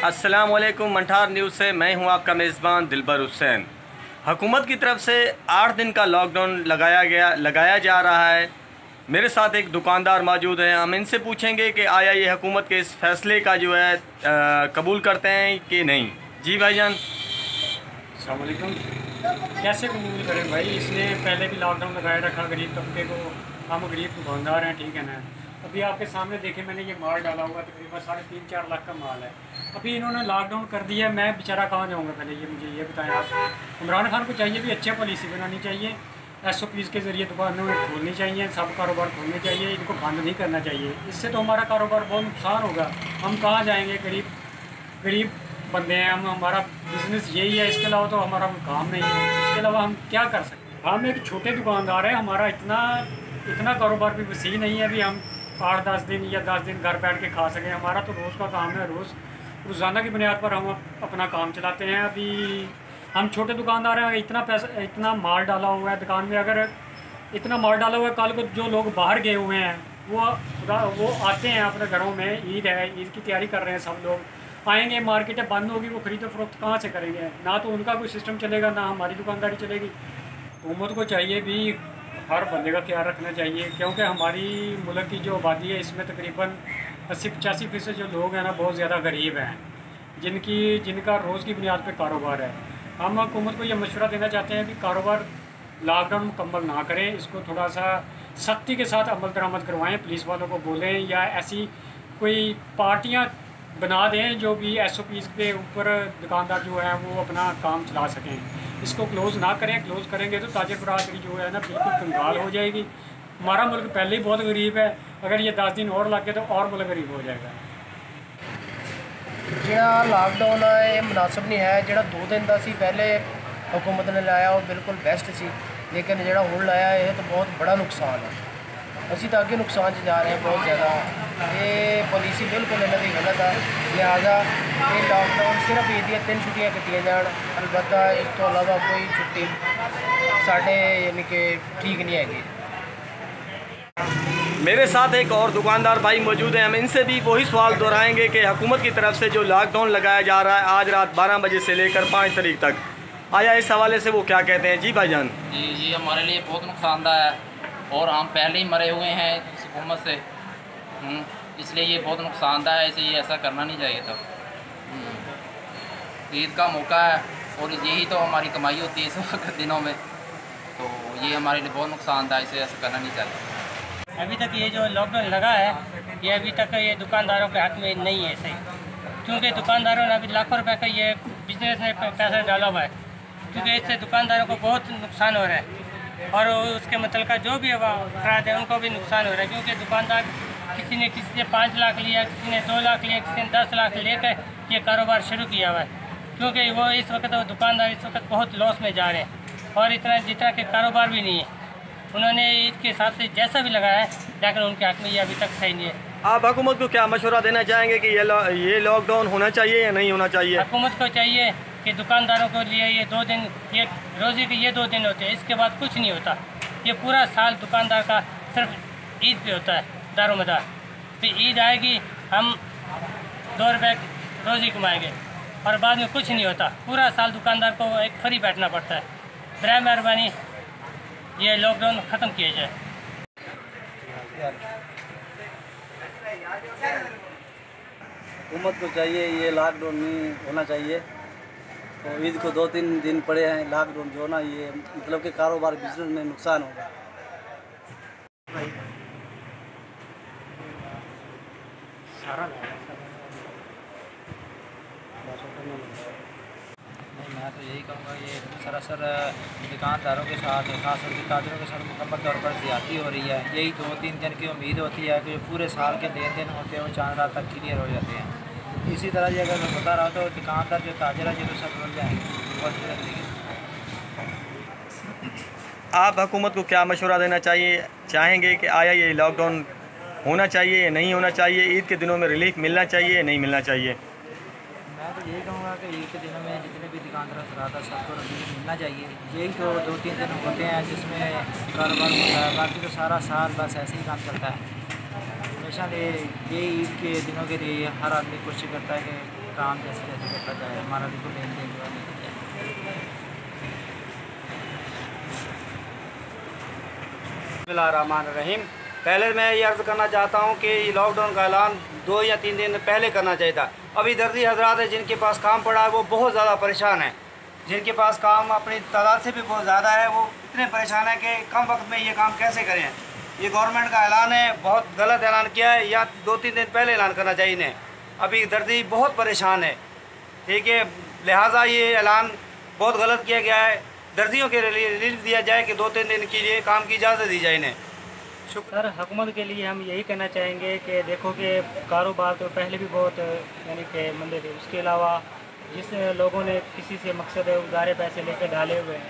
अस्सलामुअलैकुम। मंठार न्यूज़ से मैं हूं आपका मेज़बान दिलबर हुसैन। हुकूमत की तरफ से 8 दिन का लॉकडाउन लगाया जा रहा है। मेरे साथ एक दुकानदार मौजूद हैं। हम इनसे पूछेंगे कि आया ये हुकूमत के इस फैसले का जो है कबूल करते हैं कि नहीं। जी भाईजान। अस्सलाम वालेकुम। कैसे कबूल करें भाई, इसने पहले भी लॉकडाउन लगाया रखा गरीब तबके को। हम गरीब दुकानदार हैं, ठीक है ना। अभी आपके सामने देखें, मैंने ये माल डाला हुआ तकरीबन 3.5-4 लाख का माल है। अभी इन्होंने लॉकडाउन कर दिया, मैं बेचारा कहाँ जाऊँगा? पहले ये मुझे ये बताएं आप। इमरान खान को चाहिए भी अच्छी पॉलिसी बनानी चाहिए, SOPs के ज़रिए दुकानों में खोलनी चाहिए, सब कारोबार खोलने चाहिए, इनको बंद नहीं करना चाहिए। इससे तो हमारा कारोबार बहुत नुकसान होगा। हम कहाँ जाएँगे? गरीब बंदे हैं हम, हमारा बिज़नेस यही है, इसके अलावा तो हमारा कोई काम नहीं है। इसके अलावा हम क्या कर सकते हैं? हम एक छोटे दुकानदार हैं, हमारा इतना कारोबार भी वसी नहीं है भी हम 8-10 दिन या 10 दिन घर बैठ के खा सकें। हमारा तो रोज़ का काम है, रोज़ाना की बुनियाद पर हम अपना काम चलाते हैं। अभी हम छोटे दुकानदार हैं, इतना माल डाला हुआ है दुकान में। अगर इतना माल डाला हुआ है, कल को जो लोग बाहर गए हुए हैं वो आते हैं अपने घरों में। ईद है, ईद की तैयारी कर रहे हैं, सब लोग आएंगे, मार्केटें बंद होगी, वो खरीदो फरोख्त कहाँ से करेंगे? ना तो उनका कोई सिस्टम चलेगा, ना हमारी दुकानदारी चलेगी। हुकूमत को चाहिए भी हर बंदे का ख्याल रखना चाहिए, क्योंकि हमारी मुल्क की जो आबादी है इसमें तकरीबन 80-85% जो लोग हैं ना, बहुत ज़्यादा गरीब हैं, जिनका रोज़ की बुनियाद पर कारोबार है। हम हुकूमत को ये मशवरा देना चाहते हैं कि कारोबार लॉकडाउन मुकम्मल ना करें, इसको थोड़ा सा सख्ती के साथ अमल दरामद करवाएँ। पुलिस वालों को बोलें या ऐसी कोई पार्टियाँ बना दें जो भी SOPs के ऊपर दुकानदार जो है वो अपना काम चला सकें। इसको क्लोज़ ना करें। क्लोज़ करेंगे तो ताजिर बरादरी जो है ना बिल्कुल कंगाल हो जाएगी। हमारा मुल्क पहले ही बहुत गरीब है, अगर ये 10 दिन और लग गए तो और मुल्क गरीब हो जाएगा। ਜਿਹੜਾ ਲਾਕਡਾਊਨ ਆ ਇਹ ਮੁਨਾਸਬ ਨਹੀਂ ਹੈ। ਜਿਹੜਾ 2 ਦਿਨ ਦਾ ਸੀ ਪਹਿਲੇ हुकूमत ने लाया वो बिल्कुल बेस्ट सी, लेकिन ਜਿਹੜਾ ਹੁਣ ਲਾਇਆ ਇਹ ਤਾਂ ਬਹੁਤ बड़ा नुकसान है। ਅਸੀਂ ਤਾਂ ਅੱਗੇ ਨੁਕਸਾਨ 'ਚ ਜਾ ਰਹੇ ਹਾਂ ਬਹੁਤ ਜ਼ਿਆਦਾ। ਇਹ ਪਾਲਿਸੀ ਬਿਲकुल ਇਹਨਾਂ ਦੀ ਗਲਤ ਆ। ਲਿਹਾਜ਼ਾ ਇਹ ਲਾਕਡਾਊਨ ਸਿਰਫ ਈਦ ਦੀਆਂ 3 ਛੁੱਟੀਆਂ ਕੀਤੀਆਂ ਜਾਣ, ਅਲਬੱਤਾ ਇਸ ਤੋਂ ਇਲਾਵਾ ਕੋਈ ਛੁੱਟੀ ਸਾਡੇ यानी कि ठीक नहीं हैगी। मेरे साथ एक और दुकानदार भाई मौजूद हैं। हम इनसे भी वही सवाल दोहराएंगे कि हुकूमत की तरफ से जो लॉकडाउन लगाया जा रहा है आज रात 12 बजे से लेकर 5 तारीख तक, आया इस हवाले से वो क्या कहते हैं। जी भाईजान। जी, ये हमारे लिए बहुत नुकसानदा है और हम पहले ही मरे हुए हैं इस हुकूमत से, इसलिए ये बहुत नुकसानदा है। इसे ये ऐसा करना नहीं चाहिए था। ईद का मौका है और यही तो हमारी कमाई होती है इस वक्त दिनों में, तो ये हमारे लिए बहुत नुकसानदा है। इसे ऐसा करना नहीं चाहिए। अभी तक ये जो लॉकडाउन लगा है ये अभी तक ये दुकानदारों के हाथ में नहीं है सही, क्योंकि दुकानदारों ने अभी लाखों रुपए का ये बिजनेस में पैसा डाला हुआ है, क्योंकि इससे दुकानदारों को बहुत नुकसान हो रहा है और उसके मतलब का जो भी अफराद है उनको भी नुकसान हो रहा है। क्योंकि दुकानदार किसी ने 5 लाख लिया, किसी ने 2 लाख लिया, किसी ने 10 लाख लेकर ये कारोबार शुरू किया हुआ है, क्योंकि वो इस वक्त दुकानदार इस वक्त बहुत लॉस में जा रहे हैं और जितना के कारोबार भी नहीं है। उन्होंने इसके हिसाब से जैसा भी लगाया है, लेकिन उनके हक में ये अभी तक सही नहीं है। आप हुकूमत को क्या मशवरा देना चाहेंगे कि ये लॉकडाउन होना चाहिए या नहीं होना चाहिए? हुकूमत को चाहिए कि दुकानदारों को लिए ये 2 दिन, ये रोज़ी के ये 2 दिन होते हैं, इसके बाद कुछ नहीं होता। ये पूरा साल दुकानदार का सिर्फ ईद पे होता है दारोमदार। फिर ईद आएगी, हम 2 रुपये रोज़ी कमाएंगे और बाद में कुछ नहीं होता। पूरा साल दुकानदार को एक फ्री बैठना पड़ता है। बराए मेहरबानी ये लॉकडाउन ख़त्म किया जाए। हुकूमत को चाहिए ये लॉकडाउन नहीं होना चाहिए। तो ईद को 2-3 दिन पड़े हैं, लॉकडाउन जो ना ये मतलब कि कारोबार बिजनेस में नुकसान होगा। मैं तो यही कहूँगा, ये सरासर दुकानदारों के साथ, खासतौर से ताजरों के साथ मुकम्मल तौर पर ज़्यादती हो रही है। यही 2-3 दिन की उम्मीद होती है कि जो पूरे साल के लेन देन होते हैं वो चांद रात तक क्लियर हो जाते हैं। इसी तरह से अगर मैं बता रहा हूँ तो दुकानदार जो ताजर है जो तो सब रुल जाएंगे और आप हुकूमत को क्या मशवरा देना चाहेंगे कि आया ये लॉकडाउन होना चाहिए या नहीं होना चाहिए? ईद के दिनों में रिलीफ मिलना चाहिए या नहीं मिलना चाहिए? मैं तो यही कहूँगा कि ईद के दिनों में जितने भी दुकानदार सराहता सबको रिलीफ मिलना चाहिए। यही तो 2-3 दिन होते हैं जिसमें कारोबार होता है, बाकी तो सारा साल बस ऐसे ही काम चलता है। हमेशा ये ईद के दिनों के लिए हर आदमी कोशिश करता है कि काम जैसे जैसे करता जाए, हमारा भी कोई लेन देन जो है नहीं जाए। बिस्मिल्लाहिर्रहमानिर्रहीम। पहले मैं ये अर्ज़ करना चाहता हूँ कि लॉकडाउन का ऐलान 2 या 3 दिन पहले करना चाहिए था। अभी दर्जी हजरात है जिनके पास काम पड़ा है वो बहुत ज़्यादा परेशान है, जिनके पास काम अपनी तादाद से भी बहुत ज़्यादा है, वो इतने परेशान है कि कम वक्त में ये काम कैसे करें। ये गवर्नमेंट का ऐलान है, बहुत गलत ऐलान किया है, या 2-3 दिन पहले ऐलान करना चाहिए इन्हें। अभी दर्जी बहुत परेशान है, ठीक है, लिहाजा ये ऐलान बहुत गलत किया गया है। दर्जियों के लिए रिलीफ दिया जाए कि 2-3 दिन के लिए काम की इजाज़त दी जाए इन्हें। सर हुकूमत के लिए हम यही कहना चाहेंगे कि देखो कि कारोबार तो पहले भी बहुत यानी कि मंदे थे, उसके अलावा जिस लोगों ने किसी से मकसद है उधारे पैसे लेकर डाले हुए हैं,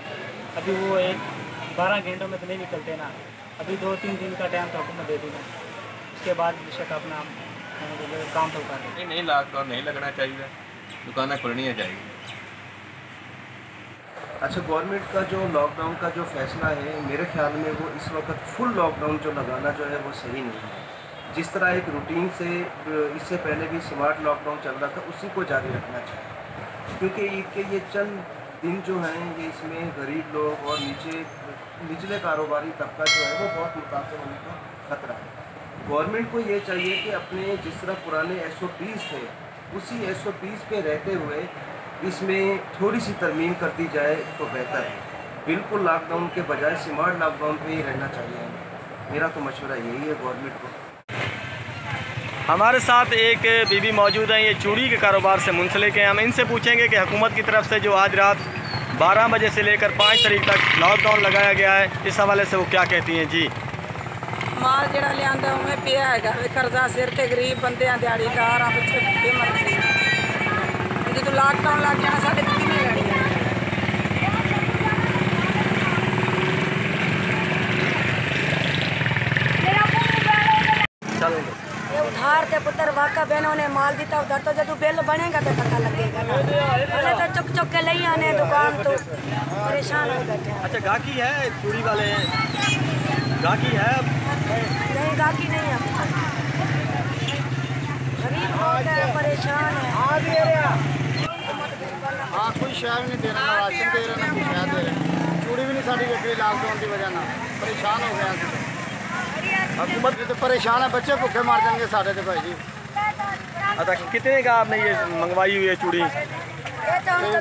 अभी वो 12 घंटों में तो नहीं निकलते ना, अभी 2-3 दिन का टाइम तो हुकूमत दे देना, उसके बाद बेशक अपना काम तो कर नहीं लॉकडाउन नहीं लगना चाहिए, दुकानें खुलनी चाहिए। अच्छा, गवर्नमेंट का जो लॉकडाउन का जो फैसला है, मेरे ख्याल में वो इस वक्त फुल लॉकडाउन जो लगाना जो है वो सही नहीं है। जिस तरह एक रूटीन से इससे पहले भी स्मार्ट लॉकडाउन चल रहा था, उसी को जारी रखना चाहिए, क्योंकि ईद के ये चंद दिन जो हैं ये इसमें गरीब लोग और निचले कारोबारी तबका जो है वो बहुत मुतासर होने का खतरा है। गवर्नमेंट को ये चाहिए कि अपने जिस तरह पुराने SOPs थे उसी SOPs पे रहते हुए इसमें थोड़ी सी तरमीम कर दी जाए तो बेहतर है। बिल्कुल लॉकडाउन के बजाय स्मार्ट लॉकडाउन पे ही रहना चाहिए, मेरा तो मशवरा यही है गवर्नमेंट को। हमारे साथ एक बीबी मौजूद हैं, ये चूड़ी के कारोबार से मुंसलिक हैं। हम इनसे पूछेंगे कि हुकूमत की तरफ से जो आज रात 12 बजे से लेकर 5 तारीख तक लॉकडाउन लगाया गया है, इस हवाले से वो क्या कहती हैं। जी, माल जड़ा लिया उमें पिया है, कर्जा सिर ते गरीब बंदे दिहाड़ीदार आ, बच्चे भुखे मरते जो लॉकडाउन लग जाना साढ़े की नहीं लड़ी ये उधार ते पुत्र वाका बहनों ने माल दिता उधर, तो जब बिल बनेगा तो पता लगेगा ना, पहले तो चुक चुक के ले आने दुकान तो परेशान हो बैठे। अच्छा, गाकी है चूड़ी वाले हैं, गाकी है? नहीं, गाकी नहीं है, गरीब लोग हैं, परेशान है। हाँ, कोई शहर नहीं दे रहा, ना राशन दे रहे, ना कोई शहर दे रहे, चूड़ी भी नहीं साड़ी बिक्री लॉकडाउन की वजह ना, परेशान हो गए। हुकूमत तो परेशान है, बच्चे भुखे मर जाएंगे साढ़े तो भाई जी। अच्छा, कितने का आपने ये मंगवाई हुई है चूड़ी?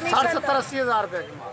60-70-80 हज़ार रुपये की माल।